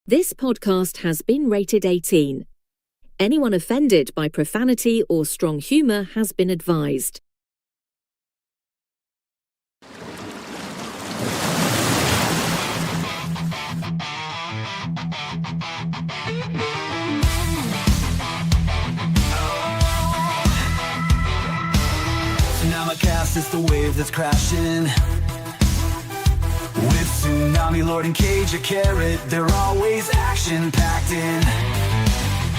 This podcast has been rated 18. Anyone offended by profanity or strong humour has been advised. TSUNAMICAST is the wave that's crashing. With Tsunami Lord and Cage a carrot, they're always action-packed in.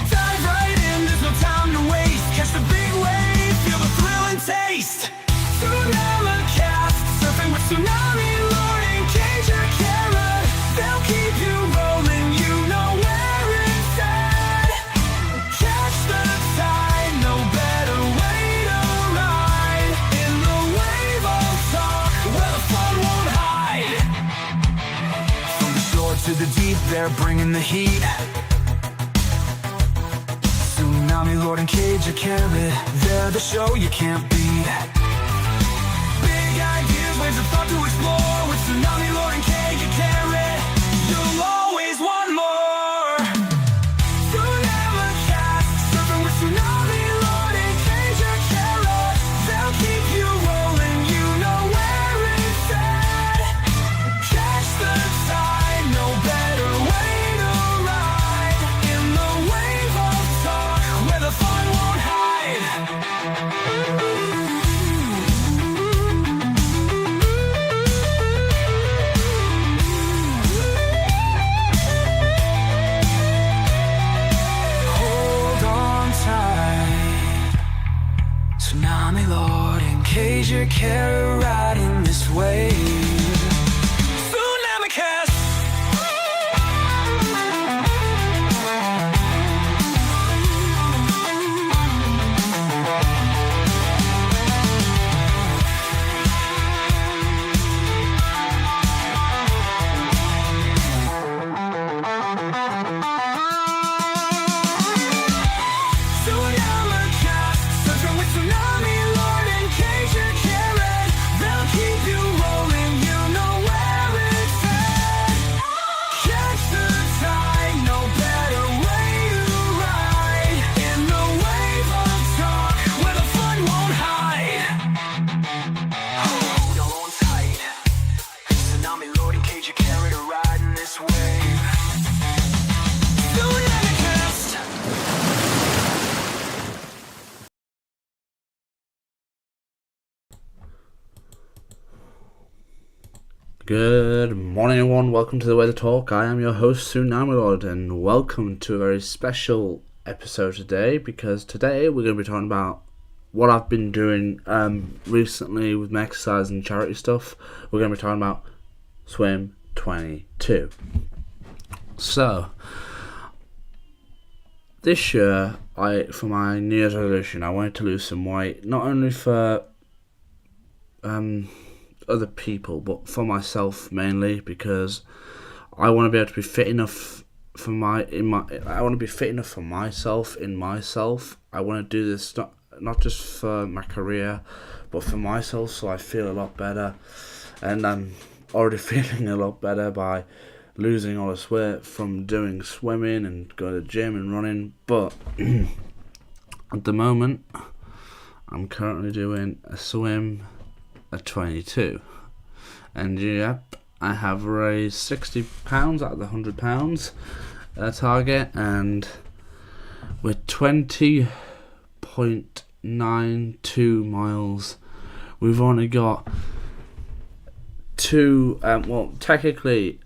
Dive right in, there's no time to waste. Catch the big wave, feel the thrill and taste. TSUNAMICAST, surfing with Tsunami Lord and Cage a carrot. They'll keep you rolling, you know where it's at. Catch the tide, no better way to ride. In the wave of talk, where the fun won't hide. From the shore to the deep, they're bringing the heat. Tsunami Lord and Cage a carrot, they're the show you can't beat. Big ideas, waves of thought to explore. With Tsunami Lord and Cage a carrot, you'll always want more. TSUNAMICAST, surfing with Tsunami Lord and Cage a carrot. They'll keep you rolling, you know where it's at. Catch the tide, no better way to ride. In the wave of talk, where the fun won't hide. Hold on tight. Tsunami Lord and Cage a carrot riding this wave. TSUNAMICAST. TSUNAMICAST, surfing with Tsunami Lord and Cage a carrot. They'll keep you rolling, you know where it's at. Catch the tide, no better way to ride. In the wave of talk, where the fun won't hide. Hold on tight. Tsunami Lord and Cage a carrot are riding this wave. TSUNAMICAST. Good morning, everyone. Welcome to the Weather Talk. I am your host, Tsunami Lord, and welcome to a very special episode today, because today we're going to be talking about what I've been doing recently with my exercise and charity stuff. We're going to be talking about SWIM22. So, this year, for my New Year's resolution, I wanted to lose some weight, not only for other people, but for myself mainly, because I want to be able to be fit enough for I want to be fit enough for myself in myself. I want to do this not just for my career, but for myself, so I feel a lot better. And I'm already feeling a lot better by losing all this weight from doing swimming and going to the gym and running. But at the moment, I'm currently doing a swim at 22, and yep, I have raised £60 out of the £100 target, and with 20.92 miles, we've only got technically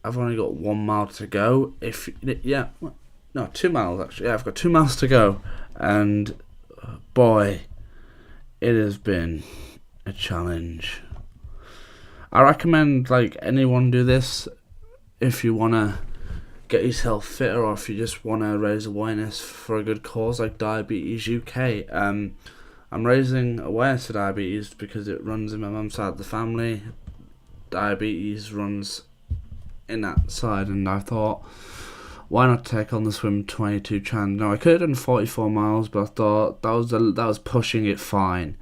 I've only got 1 mile to go. 2 miles actually. Yeah, I've got 2 miles to go, and boy, it has been a challenge. I recommend anyone do this if you want to get yourself fitter, or if you just want to raise awareness for a good cause like Diabetes UK. I'm raising awareness to diabetes because it runs in my mum's side of the family. Diabetes runs in that side, and I thought, why not take on the SWIM22 challenge? Now, I could have done 44 miles, but I thought that was pushing it fine.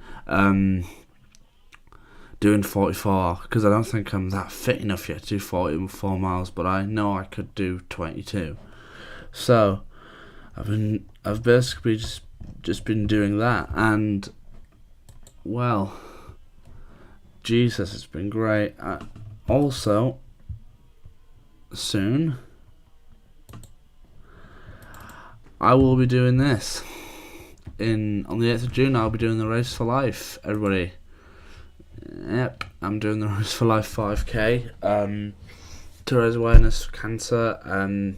doing 44, because I don't think I'm that fit enough yet to do 44 miles, but I know I could do 22. So I've basically just been doing that, and well, Jesus, it's been great. Also, soon I will be doing this. On the 8th of June, I'll be doing the Race for Life, everybody. Yep, I'm doing the Race for Life 5k to raise awareness for cancer.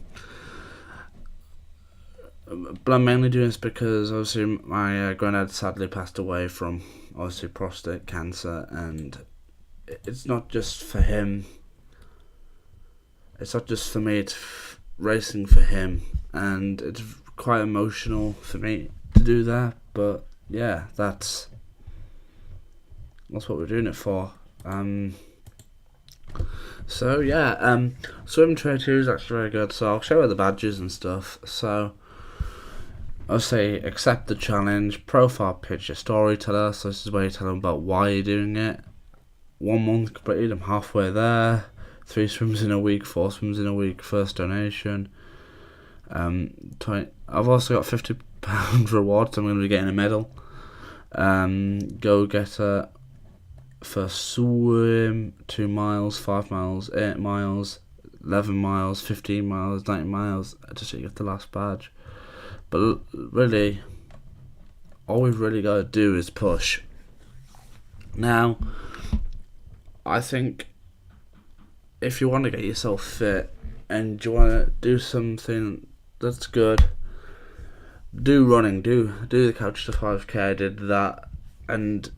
But I'm mainly doing this because obviously my granddad sadly passed away from obviously prostate cancer, and it's not just for him. It's not just for me. It's racing for him, and it's quite emotional for me to do that. But yeah, that's what we're doing it for. So yeah, SWIM22 is actually very good. So I'll show you the badges and stuff. So I'll say accept the challenge, profile picture, storyteller. So this is where you tell them about why you're doing it. 1 month completed, I'm halfway there. 3 swims in a week, 4 swims in a week, first donation. I've also got £50 reward, so I'm going to be getting a medal. Go getter for swim 2 miles, 5 miles, 8 miles, 11 miles, 15 miles, 19 miles, just so you get the last badge. But really, all we've really got to do is push. Now, I think if you want to get yourself fit and you want to do something that's good, do running, do the Couch to 5k. I did that, and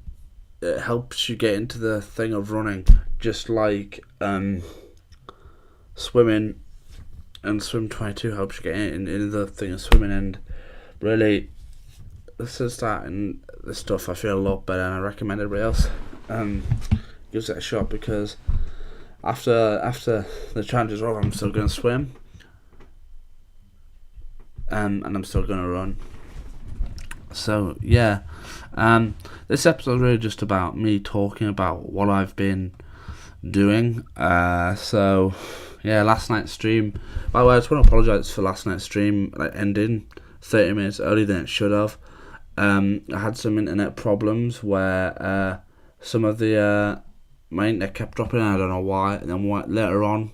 it helps you get into the thing of running, just like swimming, and SWIM22 helps you get into the thing of swimming. And really, since starting this stuff, I feel a lot better, and I recommend everybody else gives it a shot, because after the challenge is over, I'm still going to swim, and I'm still going to run. So yeah, this episode is really just about me talking about what I've been doing. So yeah, last night's stream. By the way, I just want to apologise for last night's stream ending 30 minutes earlier than it should have. I had some internet problems where some of the my internet kept dropping. I don't know why. And then later on,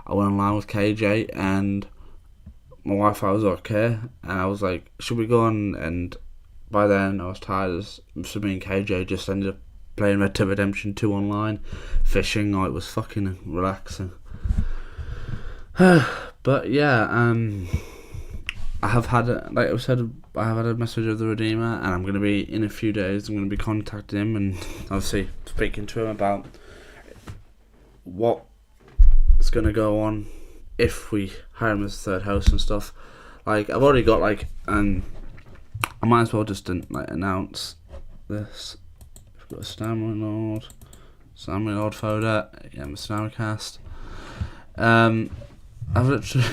I went online with KJ, and my Wi-Fi was okay. And I was like, should we go on? And by then, I was tired. So me and KJ just ended up playing Red Dead Redemption 2 online, fishing. It was fucking relaxing. But yeah, I have had, like I said, I have had a message of the Redeemer, and I'm going to be, in a few days, I'm going to be contacting him and obviously speaking to him about what's going to go on if we hire him as a third host and stuff. Like, I've already got, I might as well just announce this. We've got a Tsunami Lord folder, yeah, TSUNAMICAST. I've literally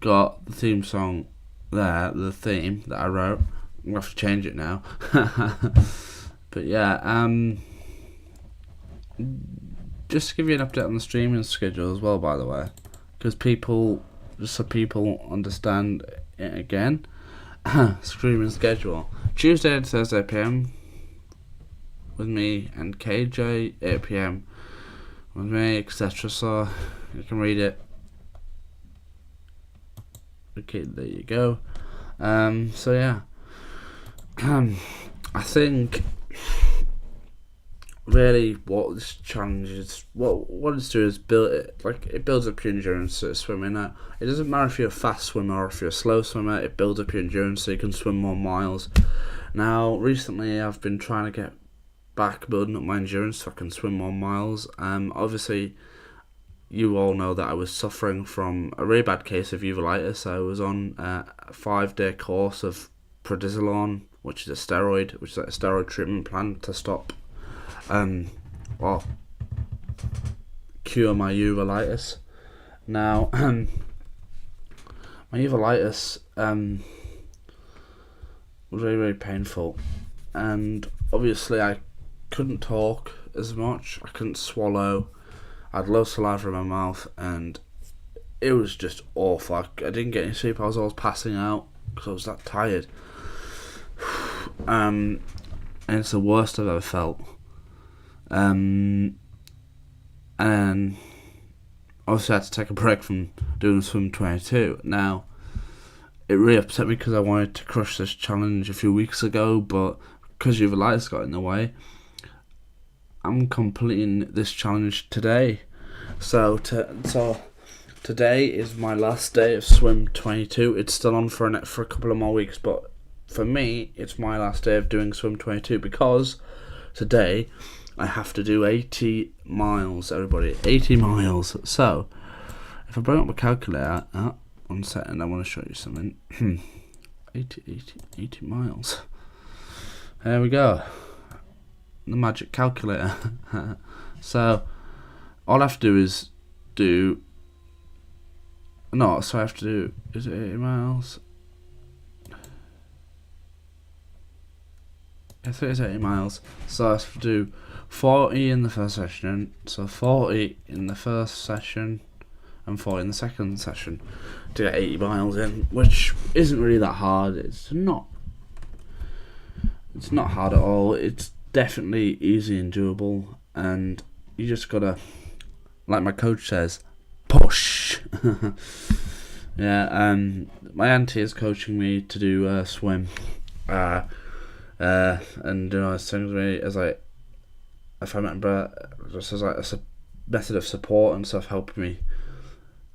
got the theme song there, the theme that I wrote. I'm gonna have to change it now. But yeah, just to give you an update on the streaming schedule as well, by the way, because just so people understand it again. Streaming schedule: Tuesday to Thursday PM with me and KJ, 8 PM with me, etc. So you can read it. Okay, there you go. So yeah, I think really what this challenge is, what it's doing is it builds up your endurance at swimming. It doesn't matter if you're a fast swimmer or if you're a slow swimmer. It builds up your endurance so you can swim more miles. Now, recently I've been trying to get back building up my endurance so I can swim more miles. Obviously, you all know that I was suffering from a really bad case of uveitis. I was on a 5-day course of prednisolone, which is a steroid treatment plan to stop, cure my uveitis. Now, my uveitis was really, really painful, and obviously I couldn't talk as much. I couldn't swallow. I had low saliva in my mouth, and it was just awful. I didn't get any sleep. I was always passing out because I was that tired. And it's the worst I've ever felt. And obviously I had to take a break from doing SWIM22. Now, it really upset me because I wanted to crush this challenge a few weeks ago, but because uveitis got in the way, I'm completing this challenge today. So today is my last day of SWIM22. It's still on for a couple of more weeks, but for me, it's my last day of doing SWIM22 because today I have to do 80 miles, everybody. 80 miles. So, if I bring up my calculator, 1 second, I want to show you something. 80 miles. There we go. The magic calculator. So, all I have to do is is it 80 miles? I think it's 80 miles. So I have to do 40 in the first session, so 40 in the first session and 40 in the second session to get 80 miles in, which isn't really that hard. It's not hard at all. It's definitely easy and doable, and you just gotta, like my coach says, push. Yeah, my auntie is coaching me to do swim, and things to me as like, if I remember, just as like a method of support and stuff, helping me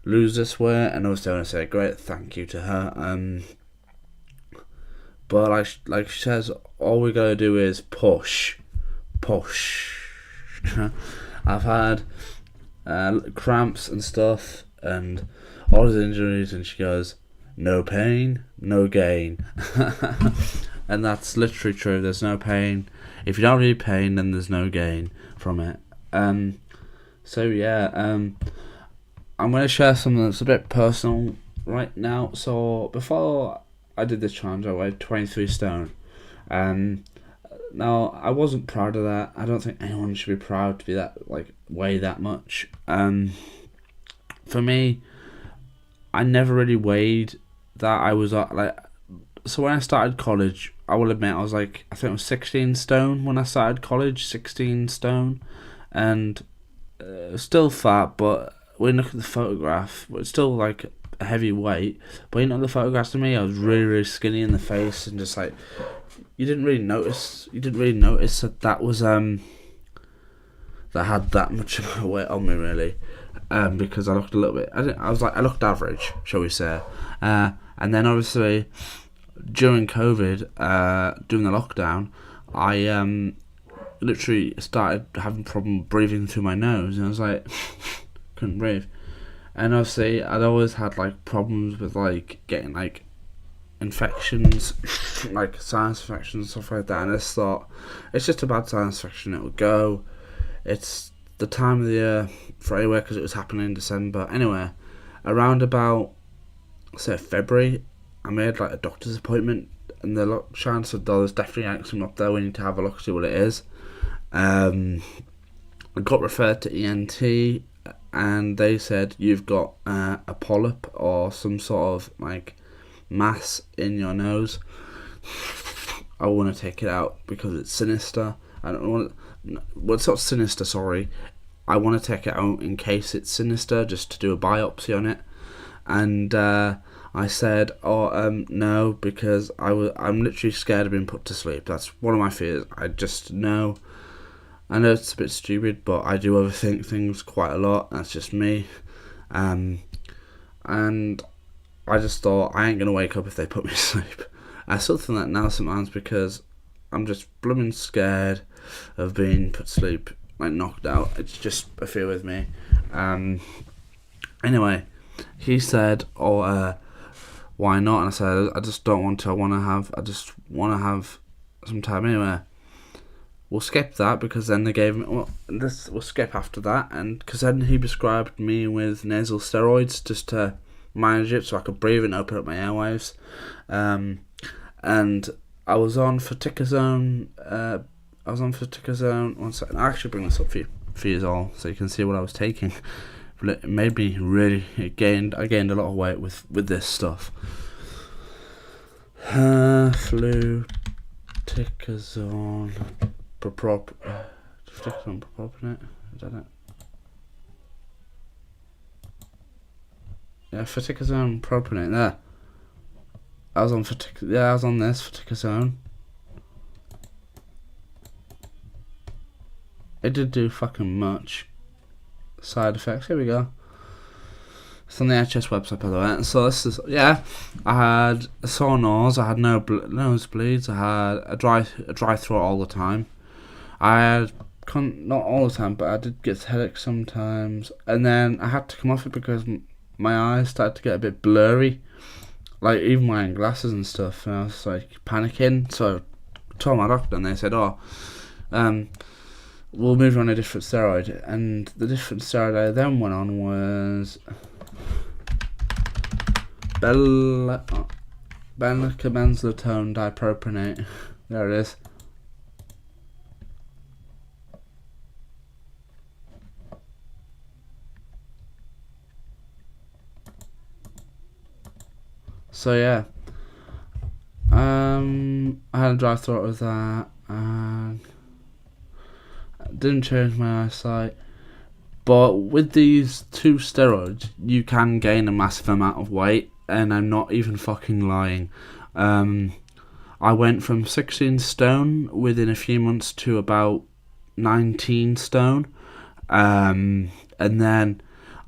lose this weight. And obviously I want to say a great thank you to her. But like she says, all we gotta do is push. I've had cramps and stuff and all these injuries, and she goes, no pain, no gain. And that's literally true. There's no pain. If you don't need pain, then there's no gain from it. So yeah, I'm going to share something that's a bit personal right now. So before I did this challenge, I weighed 23 stone. Now I wasn't proud of that. I don't think anyone should be proud to be weigh that much. For me, I never really weighed that. I was so when I started college, I will admit I was I think I was 16 stone when I started college, 16 stone, and still fat, but when you look at the photograph, it's still a heavy weight. But you know, the photographs to me, I was really, really skinny in the face, and just you didn't really notice that was that had that much of a weight on me, really, because I looked a little bit. I looked average, shall we say, and then obviously during COVID, during the lockdown, I literally started having problem breathing through my nose, and I was couldn't breathe. And obviously I'd always had problems with getting infections, sinus infections and stuff like that, and I just thought, it's just a bad sinus infection, it will go. It's the time of the year for anywhere, because it was happening in December. Anyway, around about February, I made a doctor's appointment, and the chance of there's definitely eczema up there. We need to have a look, see what it is. I got referred to ENT, and they said you've got a polyp or some sort of mass in your nose. I want to take it out because it's sinister. I don't want. Well, it's not sinister. Sorry, I want to take it out in case it's sinister, just to do a biopsy on it. And I said, no, because I'm literally scared of being put to sleep. That's one of my fears. I know it's a bit stupid, but I do overthink things quite a lot. That's just me. And I just thought, I ain't going to wake up if they put me to sleep. I still think that now sometimes, because I'm just blooming scared of being put to sleep, knocked out. It's just a fear with me. Anyway, he said, why not? And I said, I just don't want to. I just want to have some time. Anyway, we'll skip that, because then they gave me. We'll skip after that, and because then he prescribed me with nasal steroids just to manage it, so I could breathe and open up my airwaves. And I was on for Ticazone I was on Fluticasone. 1 second. I actually bring this up for you all, so you can see what I was taking. But it made me really. I gained a lot of weight with this stuff. Fluticasone Fluticasone propionate. Is that it? Yeah, Fluticasone propionate. There. I was on I was on this Fluticasone. It did do fucking much side effects. Here we go. It's on the NHS website, by the way. So this is, yeah, I had a sore nose. I had no nosebleeds. I had a dry throat all the time. I had not all the time, but I did get headaches sometimes. And then I had to come off it because my eyes started to get a bit blurry, like even wearing glasses and stuff. And I was like panicking. So I told my doctor, and they said, "Oh, we'll move on a different steroid." And the different steroid I then went on was Benzalketone dipropionate. There it is. So yeah, I had a dry throat with that, and didn't change my eyesight. But with these 2 steroids, you can gain a massive amount of weight, and I'm not even fucking lying. I went from 16 stone within a few months to about 19 stone, and then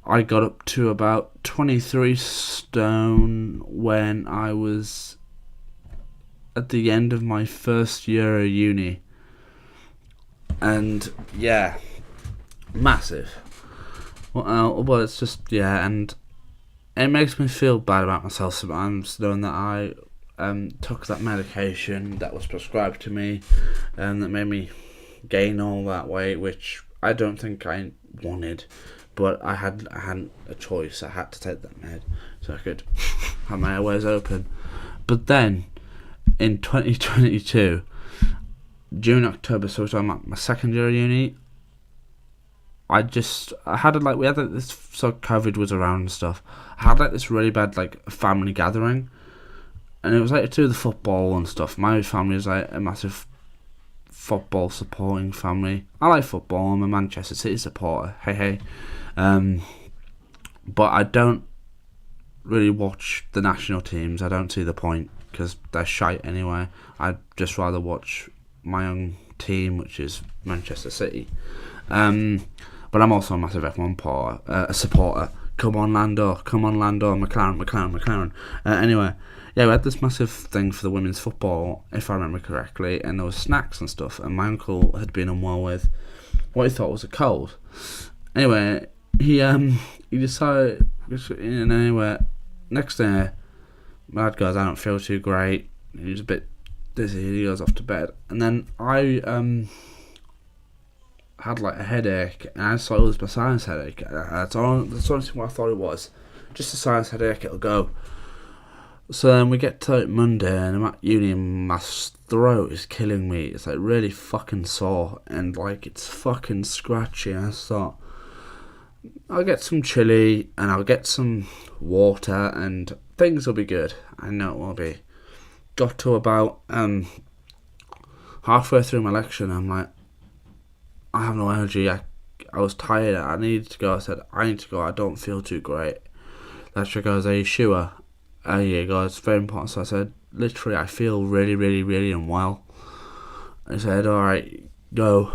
I got up to about 23 stone when I was at the end of my first year of uni. And yeah, massive. Well, it's just, yeah, and it makes me feel bad about myself sometimes, knowing that I took that medication that was prescribed to me, and that made me gain all that weight, which I don't think I wanted. But I hadn't a choice. I had to take that med so I could have my airways open. But then, in 2022, June, October, so my second year of uni, we had this, so COVID was around and stuff. I had like this really bad like family gathering, and it was like to do with the football and stuff. My family is like a massive football supporting family. I like football. I'm a Manchester City supporter. Hey. But I don't really watch the national teams. I don't see the point because they're shite anyway. I'd just rather watch my own team, which is Manchester City. But I'm also a massive F1 supporter. Come on, Lando, McLaren. Anyway, yeah, we had this massive thing for the women's football, if I remember correctly, and there was snacks and stuff, and my uncle had been unwell with what he thought was a cold. Anyway, he decided, and anyway, next day, my dad goes, "I don't feel too great." He was a bit dizzy. He goes off to bed, and then I had like a headache, and I thought it was my sinus headache. That's the only thing what I thought it was, just a sinus headache. It'll go. So then we get to Monday, and I'm at uni, and my throat is killing me. It's like really fucking sore, and like it's fucking scratchy. And I thought, I'll get some chili, and I'll get some water, and things will be good. I know it will be. Got to about halfway through my lecture, and I'm like, I have no energy. I was tired. I needed to go. I said, I need to go. I don't feel too great. The lecturer goes, "Are you sure?" Yeah, guys, it's very important. So I said, literally, I feel really, really, really unwell. I said, alright, go.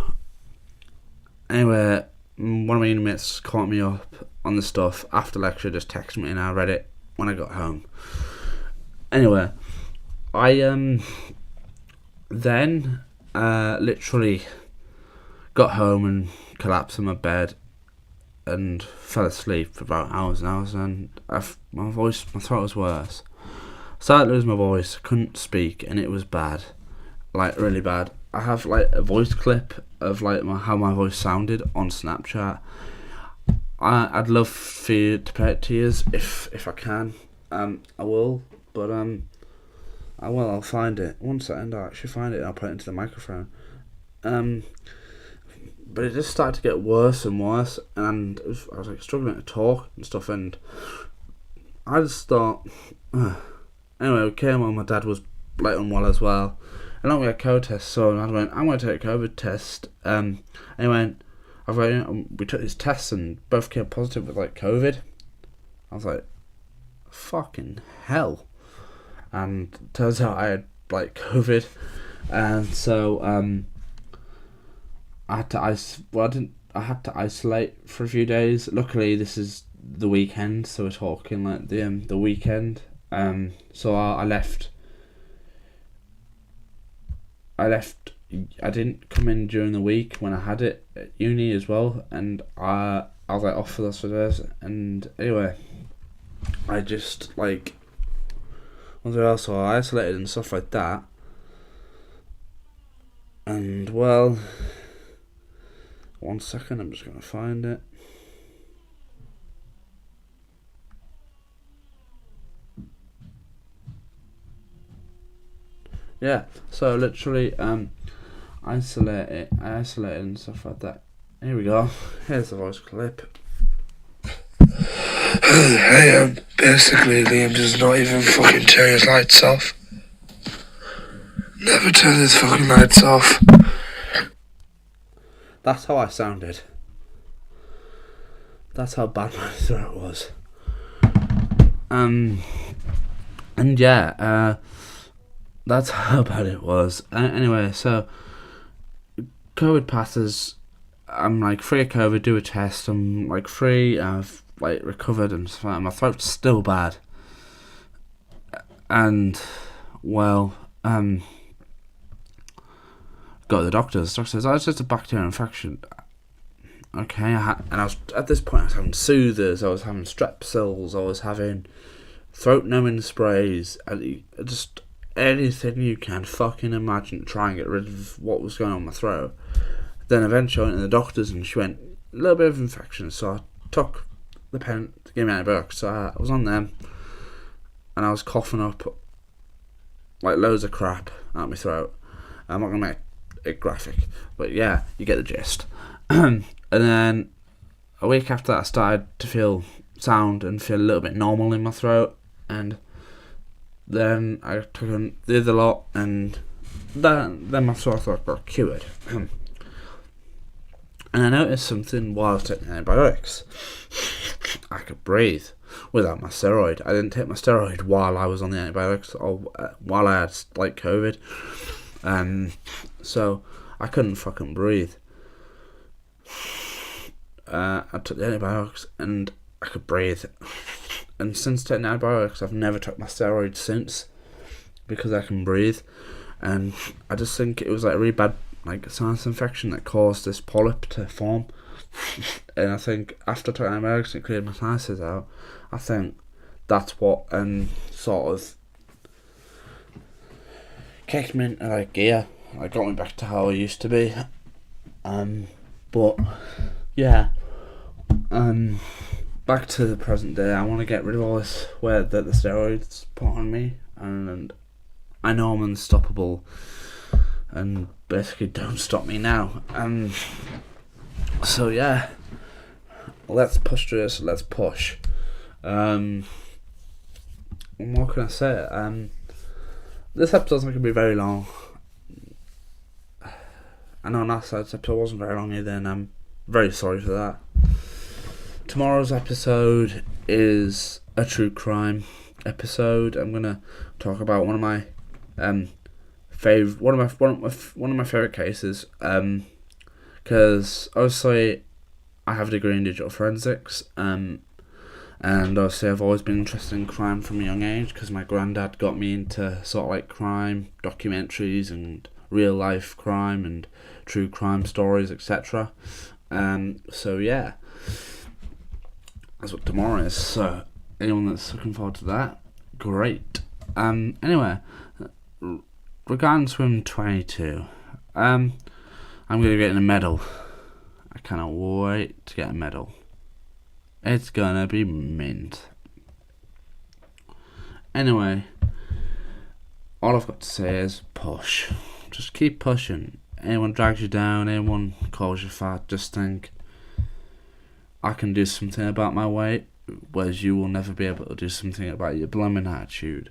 Anyway, one of my inmates caught me up on the stuff after lecture, just texted me, and I read it when I got home. Anyway, I then literally got home and collapsed in my bed and fell asleep for about hours and hours, and my throat was worse. Started to lose my voice, couldn't speak, and it was bad, like really bad. I have like a voice clip of like how my voice sounded on Snapchat. I'd love for you to play it to you if I can. I will, but I'll find it. One second, I'll actually find it and I'll put it into the microphone. But it just started to get worse and worse, and I was like struggling to talk and stuff, and I just thought, anyway, we came home, my dad was like unwell as well, and then we had COVID tests, so I went, I'm going to take a COVID test, and he went, we took these tests and both came positive with like COVID. I was like, fucking hell. And turns out I had like COVID, and so I had to isolate for a few days. Luckily, this is the weekend, so we're talking like the weekend. So I left. I didn't come in during the week when I had it at uni as well, and I was like off for those days. And anyway, I just like, so I isolated and stuff like that. And well, 1 second, I'm just gonna find it. Yeah, so literally, isolated and stuff like that. Here we go. Here's the voice clip. Hey, basically Liam does not even fucking turn his lights off. Never turn his fucking lights off. That's how I sounded. That's how bad my throat was. And yeah, that's how bad it was. Anyway, so COVID passes. I'm like free of COVID. Do a test. I'm like free. I've like recovered and stuff like that. My throat's still bad. And well, go to the doctors. The doctor says, "Oh, it's just a bacterial infection." Okay, and I was at this point. I was having soothers. I was having strepsils. I was having throat numbing sprays. Just anything you can fucking imagine to try and get rid of what was going on in my throat. Then eventually I went to the doctors, and she went, a little bit of infection. So I took the pen to give me antibiotics. So I was on them, and I was coughing up like loads of crap out my throat. I'm not gonna make it graphic, but yeah, you get the gist. And then a week after that, I started to feel sound and feel a little bit normal in my throat, and then I took the other lot, and then my sore throat got cured. And I noticed something while I was taking antibiotics. I could breathe without my steroid. I didn't take my steroid while I was on the antibiotics, or while I had like COVID. So I couldn't fucking breathe. I took the antibiotics and I could breathe. And since taking antibiotics, I've never took my steroids since, because I can breathe. And I just think it was like a really bad like sinus infection that caused this polyp to form. And I think after taking antibiotics, it cleared my sinuses out. I think that's what sort of kicked me into like gear. Like got me back to how I used to be. But yeah. Back to the present day. I want to get rid of all this wear that the steroids put on me, and I know I'm unstoppable, and basically don't stop me now. So yeah, let's push through this. Let's push. What can I say? This episode's not going to be very long. I know last episode wasn't very long either, and I'm very sorry for that. Tomorrow's episode is a true crime episode. I'm gonna talk about one of my favorite cases. Because obviously I have a degree in digital forensics. And obviously I've always been interested in crime from a young age, because my granddad got me into sort of like crime documentaries and real life crime and true crime stories, etc. So yeah, that's what tomorrow is. So anyone that's looking forward to that, great. Anyway, regarding SWIM22, I'm going to be getting a medal. I cannot wait to get a medal. It's gonna be mint. Anyway, all I've got to say is push. Just keep pushing. anyone drags you down, anyone calls you fat, just think, I can do something about my weight, whereas you will never be able to do something about your blooming attitude.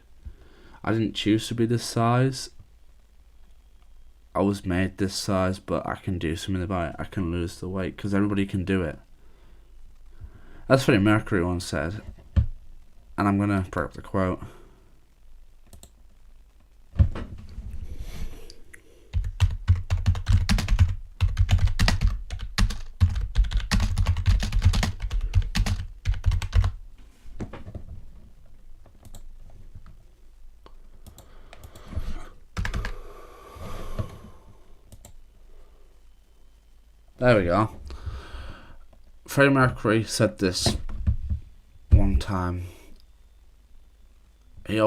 I didn't choose to be this size. I was made this size, but I can do something about it. I can lose the weight, because everybody can do it. That's Freddie Mercury once said, and I'm going to bring up the quote. There we go. Freddie Mercury said this one time. He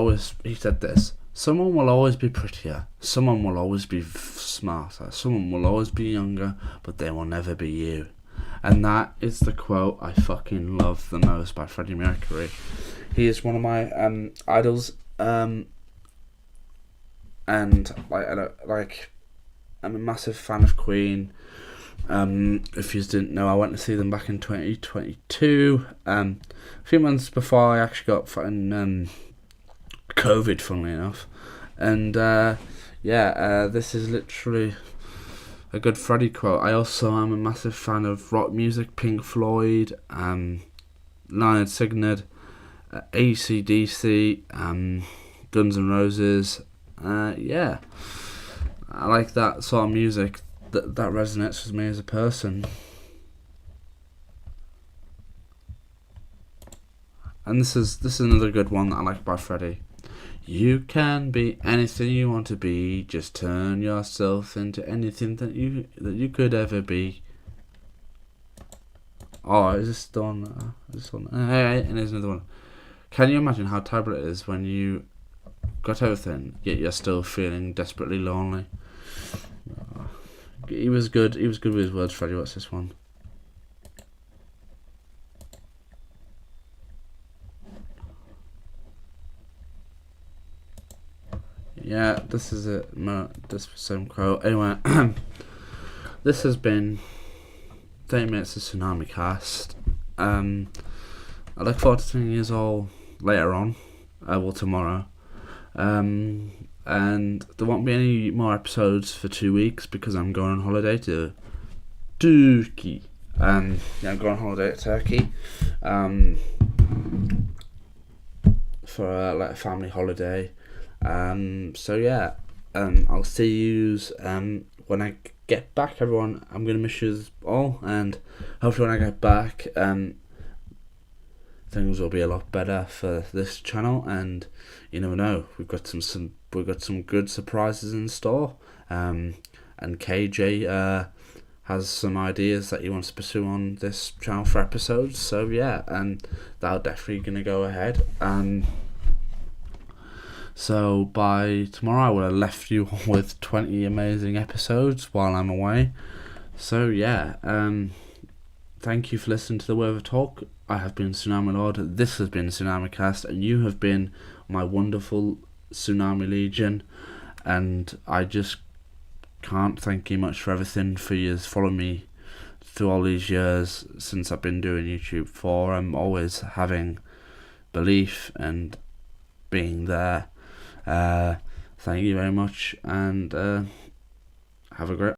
said this: someone will always be prettier, someone will always be smarter, someone will always be younger, but they will never be you. And that is the quote I fucking love the most by Freddie Mercury. He is one of my idols, and like I'm a massive fan of Queen. If you didn't know, I went to see them back in 2022. A few months before I actually got fucking COVID, funnily enough. And this is literally a good Freddie quote. I also am a massive fan of rock music, Pink Floyd, Lynyrd Skynyrd, AC/DC, Guns N' Roses. I like that sort of music. That resonates with me as a person. And this is another good one that I like by Freddie. You can be anything you want to be. Just turn yourself into anything that you could ever be. Oh, is this done? And there's another one. Can you imagine how terrible it is when you got everything, yet you're still feeling desperately lonely? He was good. He was good with his words, Freddie. What's this one? Yeah, this is it. This same quote. Anyway, this has been 30 minutes of TSUNAMICAST. I look forward to seeing you all later on. Tomorrow. And there won't be any more episodes for 2 weeks because I'm going on holiday to Turkey. I'm going on holiday to Turkey. For a family holiday. I'll see you when I get back, everyone. I'm gonna miss you all, and hopefully when I get back, things will be a lot better for this channel. And you never know, we've got some good surprises in store. And KJ has some ideas that he wants to pursue on this channel for episodes. So yeah, and that'll definitely gonna go ahead. So by tomorrow I will have left you with 20 amazing episodes while I'm away. So yeah, thank you for listening to the Word of Talk. I have been Tsunami Lord, this has been TSUNAMICAST, and you have been my wonderful Tsunami Legion, and I just can't thank you much for everything, for you following me through all these years since I've been doing YouTube for. I'm always having belief and being there. Thank you very much, and have a great